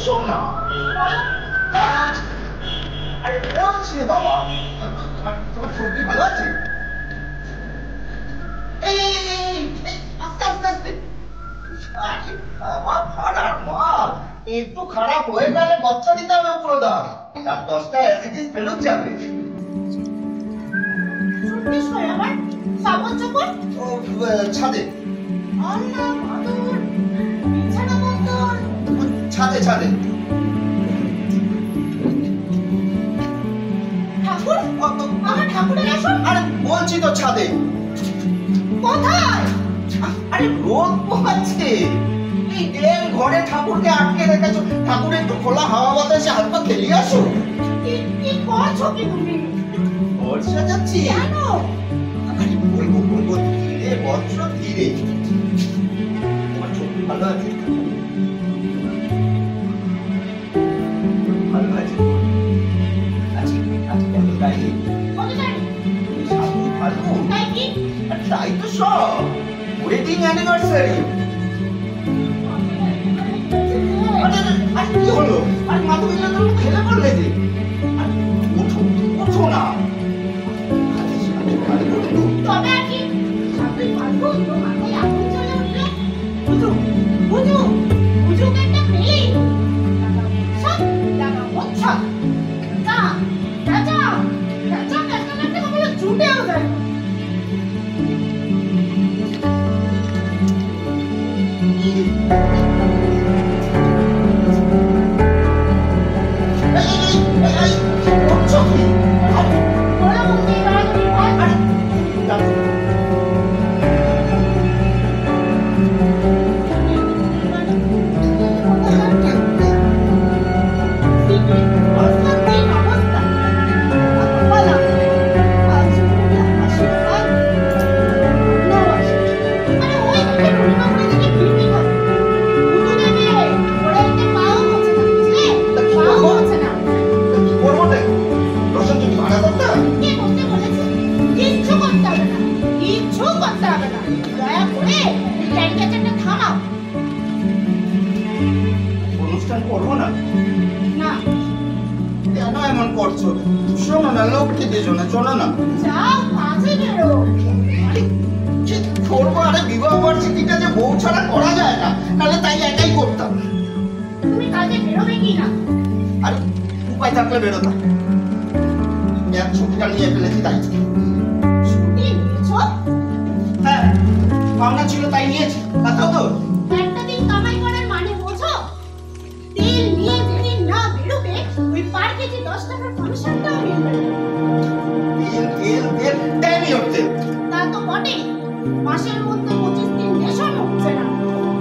শোন না, আরে বলছি বাবা, তোমার ছবি ভালো আছে? আস্তে আস্তে আস্তে, আমার খারাপ মা, একটু খারাপ হয়ে গেলে বাচ্চা দিতে হবে প্রদা, তার 10টা অ্যাসিডিস ফেরত যাবে। ছাদে ছাদে ছাদে ঠাকুর, আমার ঠাকুরের আসন। আরে বলছি তো ছাদে। কোথায়? আরে রোদ পোহাচ্ছে, এই দেন ঘরে ঠাকুরকে আটকে রেখেছো, ঠাকুর একটু খোলা হাওয়া বাতাসে হাত পা খেলিয়ে আসো। কি করছো কি তুমি? ঘর সাজাচ্ছি। কেন? আরে বলবো বলবো, ধীরে বৎস ধীরে। তোমার ছবি ভালো আছে? ভালো আছে। আজকে কত তারিখ? কত তারিখ? 7 ফাল্গুন। তাই তো সব ওয়েডিং অ্যানিভার্সারি। আর কি হলো? আর মা তুমি না তুমি খেলে পড়লে যে। উঠো উঠো না। তবে আর কি 7 ফাল্গুন তো মাথায় আগুন জ্বলে উঠলো। বুঝু বুঝু বুঝু একটা মেয়ে সব লাগা হচ্ছে তা রাজা রাজা কাছে কখনো ছুটেও যায়। অনুষ্ঠান করবো না? না। কেন এমন করছো? শোনো না, লোককে দিয়েছো না, চলো না। যাও কাজে বেরো। কি করবো? আরে বিবাহ বার্ষিকীটা যে বউ ছাড়া করা যায় না, নাহলে তাই একাই করতাম। তুমি কাজে বেরোবে কি না? আরে উপায় থাকলে বেরোতাম। এক ছুটিটা নিয়ে ফেলেছি তাই। ছুটি নিয়েছো? হ্যাঁ, পাওনা ছিল তাই নিয়েছি। তাও তো একটা দিন কামাই করার মানে বোঝো? তেল নিয়ে যেদিন না বেরোবে ওই পার্কে যে 10 টাকার কমিশনটাও মিলবে না। তেল তেল তেল দেয়নি ওতে। তা তো বটে, মাসের মধ্যে 25 দিন রেশন হচ্ছে না।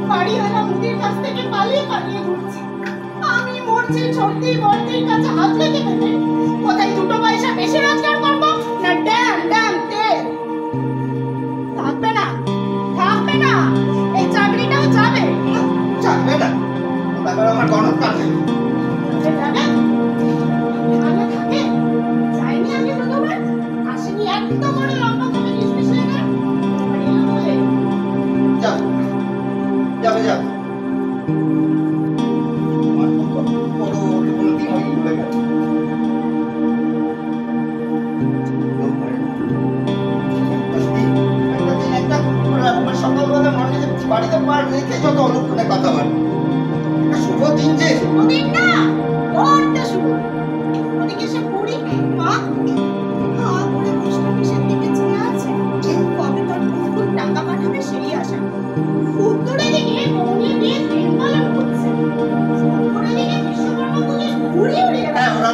বাড়িওয়ালা মুদির কাছ থেকে পালিয়ে পালিয়ে ঘুরছে। আমি মরছি ছোটদি বড়দির কাছে হাত লেগে দেবে। কোথায় 2 পয়সা বেশি রোজগার করবো না ড্যাম ড্যাম তেল। থাকবে না থাকবে না, এই চাকরিটাও যাবে। যাবে না, তারপর আমার গণক কাটে যাবে। ভালো থাকে যাইনি আমি প্রথমবার, আসেনি একদম বড় লম্বা করে নিষ্পিস হয়ে গেল। যাও যাবে যাও। সকালবেলা মনে বাড়িতে পার রেখে যত অনুক্ষণে কথা বলে। শুভ দিন যে শুভ দিন না, বড়টা শুভ। ওদিকে সে বুড়ি মা করে পোস্ট অফিসের দিকে চেয়ে আছে, কবে তোর পুকুর টাকা পাঠাবে সেই আশা। উত্তরে দিকে মৌনি দিয়ে প্রেম পালন করছে, উত্তরে দিকে বিশ্বকর্মা পুজোর ঘুরে উড়ে। হ্যাঁ ওরা